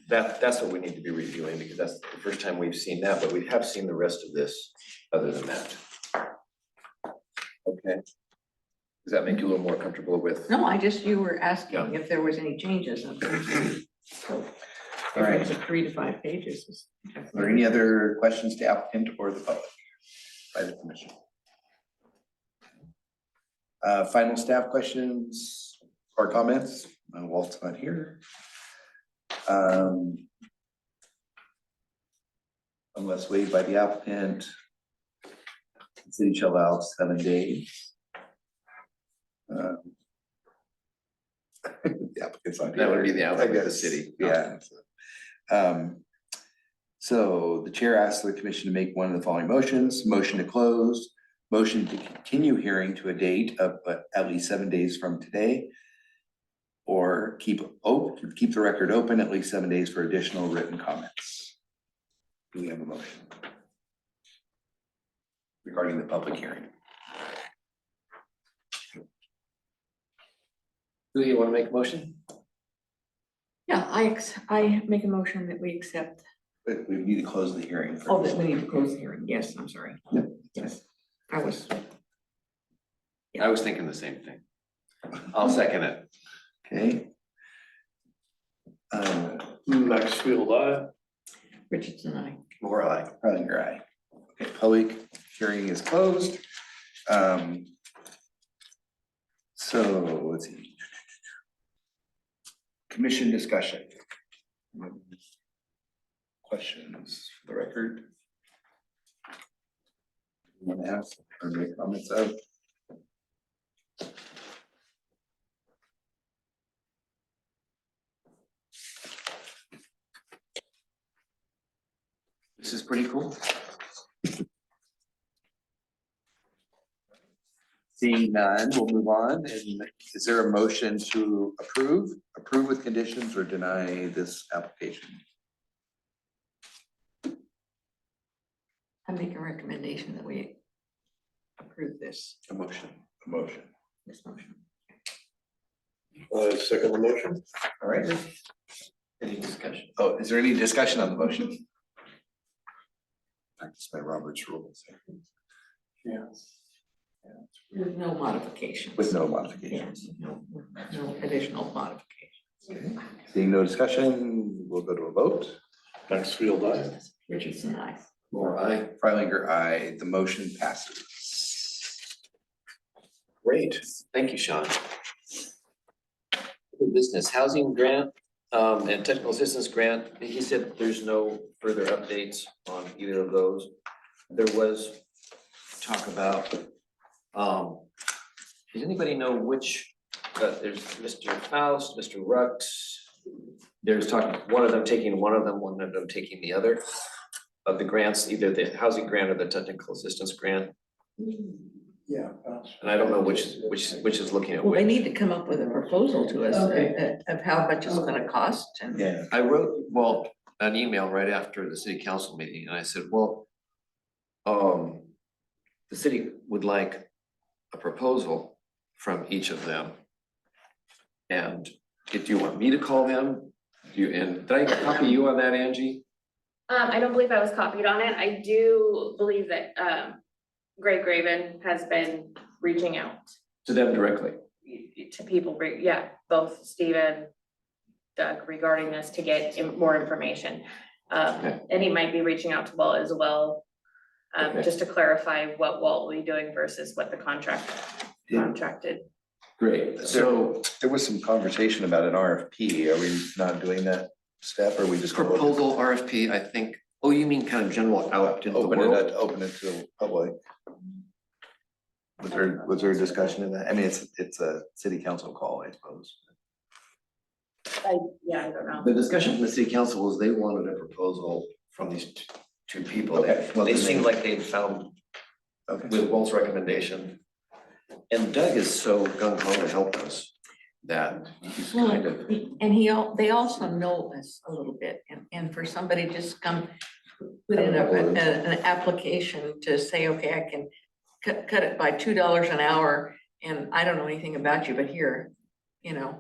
that's what we need to be reviewing because that's the first time we've seen that, but we have seen the rest of this other than that. Okay. Does that make you a little more comfortable with? No, you were asking if there was any changes. So All right. if it's 3 to 5 pages. Are there any other questions to applicant or the public by the commission? Final staff questions or comments? Walt's not here. Unless waived by the applicant, the city shall allow 7 days. The applicant's not here. That would be the outlet of the guess, city. Yeah. So the chair asks the commission to make one of the following motions: motion to close, motion to continue hearing to a date of at least 7 days from today, or keep the record open at least 7 days for additional written comments. Do we have a motion regarding the public hearing? Do you want to make a motion? Yeah, I make a motion that we accept, But we need to close the hearing first. that we need to close the hearing. Yes, I'm sorry. Yep. Yes, I was. I was thinking the same thing. I'll second it. Okay. Maxfield, aye. Richardson, I. More I. Pralinger, aye. Okay, public hearing is closed. So let's see. Commission discussion. Questions for the record? Want to ask or make comments of? This is pretty cool. Seeing none, we'll move on. And is there a motion to approve with conditions or deny this application? I make a recommendation that we approve this A motion. motion. Second the motion. All right. Any discussion? Oh, is there any discussion on the motion? Practice my Robert's rules. With no modifications. With no modifications. Yes, no additional modifications. Seeing no discussion, we'll go to a vote. Maxfield, aye. Richardson, I. More I. Fralinger, aye. The motion passes. Great. Thank you, Sean. Business housing grant and technical assistance grant. He said there's no further updates on either of those. There was talk about, does anybody know which, there's Mr. Faust, Mr. Rux. There's talking, one of them taking one of them taking the other of the grants, either the housing grant or the technical assistance grant. Yeah. And I don't know which is looking at Well, they which. need to come up with a proposal to us of how much it's gonna cost and. Yeah. I wrote, an email right after the city council meeting, and I said, the city would like a proposal from each of them. And if you want me to call them, did I copy you on that, Angie? I don't believe I was copied on it. I do believe that, Greg Graven has been reaching out To them directly. to people, yeah, both Stephen, Doug regarding this to get more information. Okay. And he might be reaching out to Walt as well, Okay. just to clarify what Walt will be doing versus what the contracted. Great, so There was some conversation about an RFP. Are we not doing that step or are we just? gonna open- proposal RFP, I think, oh, you mean kind of general out into the Open it world? up, open it to the public. Was there a discussion in that? I mean, it's a city council call, I suppose. Yeah, I don't know. The discussion from the city council was they wanted a proposal from these two people. Okay, well, They then seemed like they'd found Okay. with Walt's recommendation. And Doug is so gung ho to help us that he's kind of, And they also know us a little bit, and for somebody to just come put in an application to say, okay, I can cut it by $2 an hour, and I don't know anything about you, but here, you know,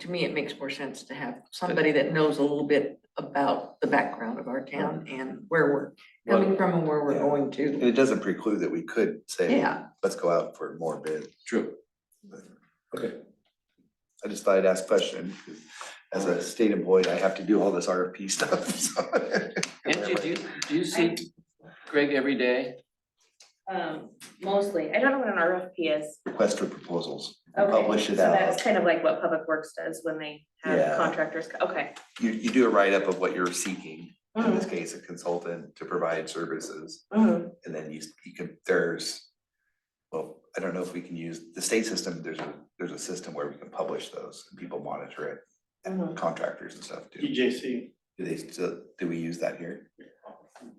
to me, it makes more sense to have somebody that knows a little bit about the background of our town and where we're coming from and where we're going And to. it doesn't preclude that we could say, Yeah, let's go out for more bids. true. Okay. I just thought I'd ask a question. 'Cause as a state employee, I have to do all this RFP stuff, so. Angie, do you see Greg every day? Mostly, I don't know what an RFP is. Request for proposals, Okay, publish it so out. that's kind of like what Public Works does when they have Yeah. contractors, okay. You do a write-up of what you're seeking, in Mhm. this case, a consultant to provide services. Mhm. And then you could, well, I don't know if we can use the state system, there's a system where we can publish those and people monitor it. And Mhm. contractors and stuff do. DJC, Do we use that here?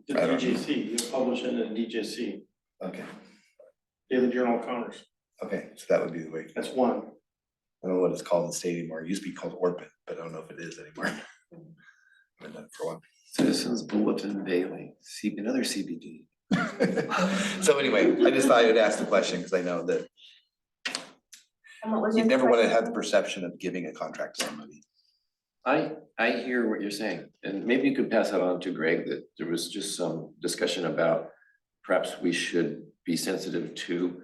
the I don't know. DJC, you publish it in DJC, Okay, Daily Journal of Commerce. okay, so that would be the way. That's one. I don't know what it's called in the state anymore. It used to be called Orbit, but I don't know if it is anymore. Been done for a while. Citizens Bulletin Daily, another CBD. So anyway, I just thought I would ask the question because I know that And what was you your never want to question? have the perception of giving a contract to somebody. I hear what you're saying, and maybe you could pass that on to Greg, that there was just some discussion about perhaps we should be sensitive to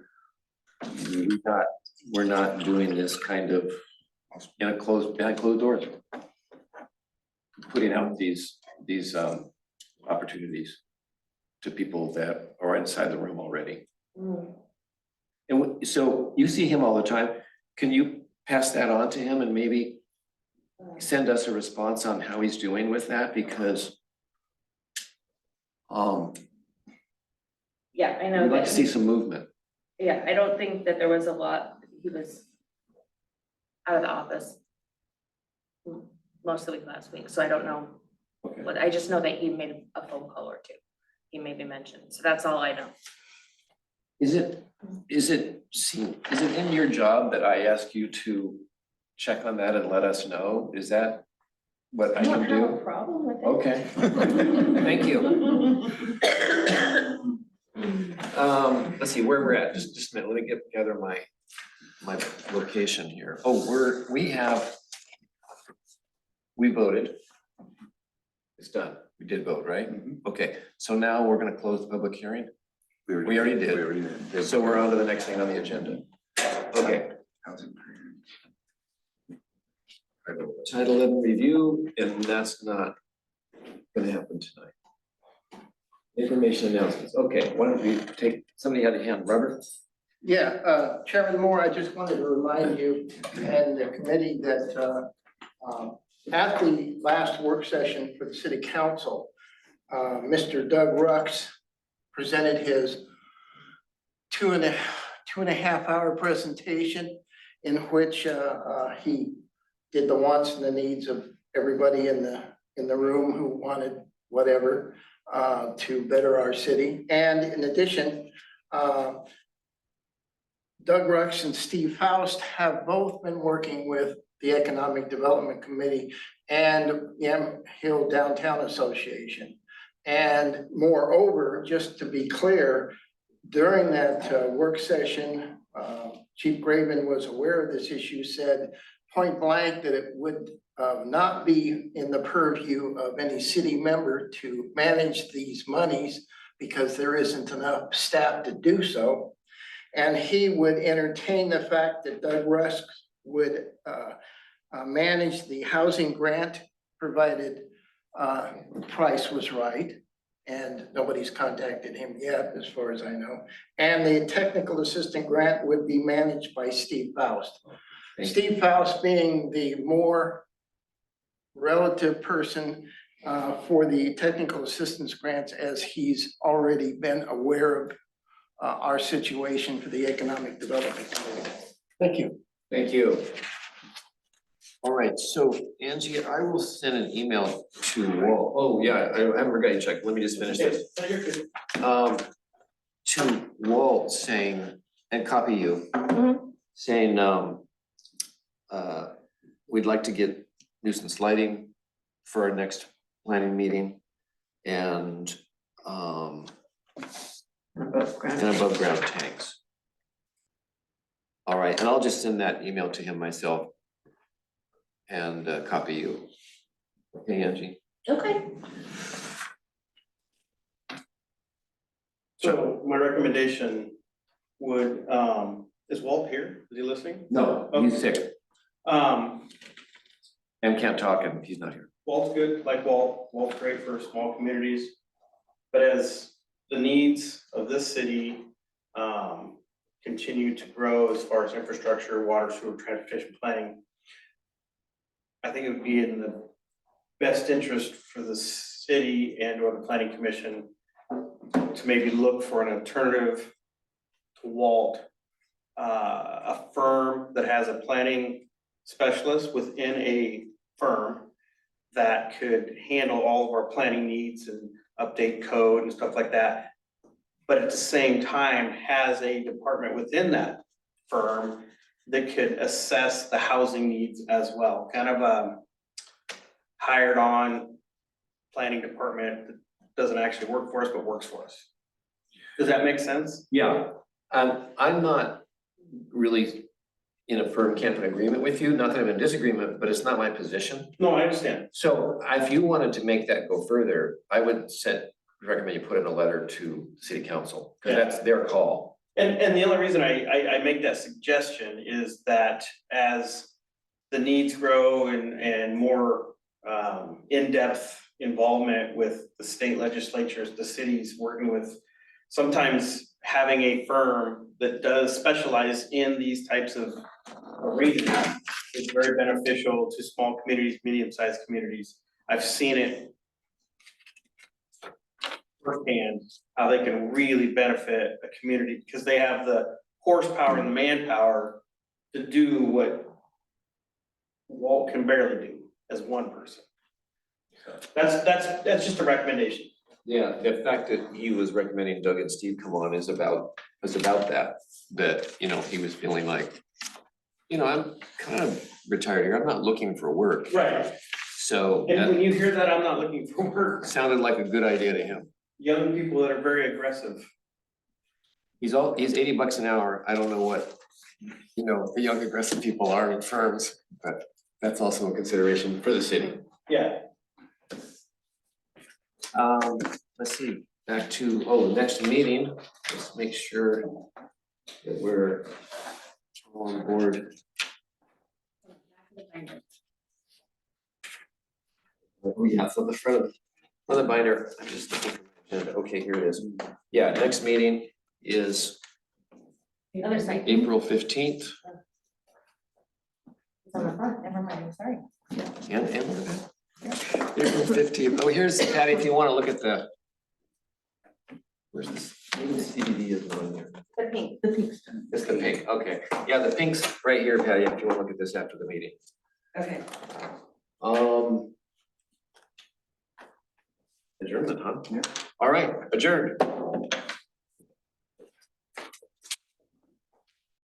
we're not doing this kind of behind closed doors. Putting out these opportunities to people that are inside the room already. Mm. And so you see him all the time. Can you pass that on to him and maybe send us a response on how he's doing with that? Because Yeah, I know we'd like to that, see some movement. yeah, I don't think that there was a lot, he was out of the office most of the week last week, so I don't know. Okay. But I just know that he made a phone call or two. He maybe mentioned, so that's all I know. Is it in your job that I ask you to check on that and let us know? Is that what I can do? problem with Okay, thank you. Let's see where we're at, just a minute, let me gather my location here. Oh, we voted. It's done, we did vote, right? Okay, so now we're gonna close the public hearing, We already did. We already did. so we're on to the next thing on the agenda. Okay, Housing. Title 11 review, and that's not gonna happen tonight. Information announcements, okay, why don't we take, somebody had a hand, Robert? Yeah, Chairman Moore, I just wanted to remind you and the committee that at the last work session for the city council, Mr. Doug Rux presented his two and a half hour presentation in which he did the wants and the needs of everybody in the room who wanted whatever to better our city. And in addition, Doug Rux and Steve Faust have both been working with the Economic Development Committee and Yam Hill Downtown Association. And moreover, just to be clear, during that work session, Chief Graven was aware of this issue, said point blank that it would not be in the purview of any city member to manage these monies because there isn't enough staff to do so. And he would entertain the fact that Doug Rusk would manage the housing grant, provided the price was right. And nobody's contacted him yet, as far as I know. And the technical assistant grant would be managed by Steve Faust. Thank Steve Faust being the more relative person for the technical assistance grants, as he's already been aware of our situation for the Economic Development Committee. Thank you. Thank you. All right, so Angie, I will send an email to Walt. Oh, yeah, I haven't forgot you checked. Let me just finish this. To Walt saying, and copy you, saying, we'd like to get nuisance lighting for our next planning meeting and Above ground. above ground tanks. All right, and I'll just send that email to him myself and copy you. Okay, Angie? Okay. So my recommendation would, is Walt here? Is he listening? No, he's sick Um, and can't talk and he's not here. Walt's good, like Walt's great for small communities. But as the needs of this city, continue to grow as far as infrastructure, water, sewer, transportation planning, I think it would be in the best interest for the city and or the planning commission to maybe look for an alternative to Walt, a firm that has a planning specialist within a firm that could handle all of our planning needs and update code and stuff like that. But at the same time, has a department within that firm that could assess the housing needs as well, kind of a hired on planning department that doesn't actually work for us, but works for us. Does that make sense? Yeah, I'm not really in a firm camp in agreement with you, not that I'm in disagreement, but it's not my position. No, I understand. So if you wanted to make that go further, I would recommend you put in a letter to city council, because that's their call. And the only reason I make that suggestion is that as the needs grow and more in-depth involvement with the state legislatures, the cities working with, sometimes having a firm that does specialize in these types of arenas is very beneficial to small communities, medium-sized communities. I've seen it firsthand, how they can really benefit a community because they have the horsepower and the manpower to do what Walt can barely do as one person. So that's just a recommendation. Yeah, the fact that he was recommending Doug and Steve come on is about that, you know, he was feeling like, you know, I'm kind of retired here, I'm not looking for work. Right. So And when that you hear that, I'm not looking for work. sounded like a good idea to him. Young people that are very aggressive. He's $80 an hour, I don't know what, you know, the young aggressive people are in firms, but that's also a consideration for the city. Yeah. Let's see, back to, the next meeting, let's make sure that we're on board. Oh, yeah, so the front of the binder, I'm just looking for my agenda. Okay, here it is. Yeah, next meeting is The other side. April 15th. It's on the front, never mind, I'm sorry. And April 15th. Oh, here's Patty, if you want to look at the. Where's this? Maybe the CBD is the one there. The pink. The pink stuff. It's the pink, okay. Yeah, the pink's right here, Patty, if you want to look at this after the meeting. Okay. Adjournment, huh? All right, adjourned.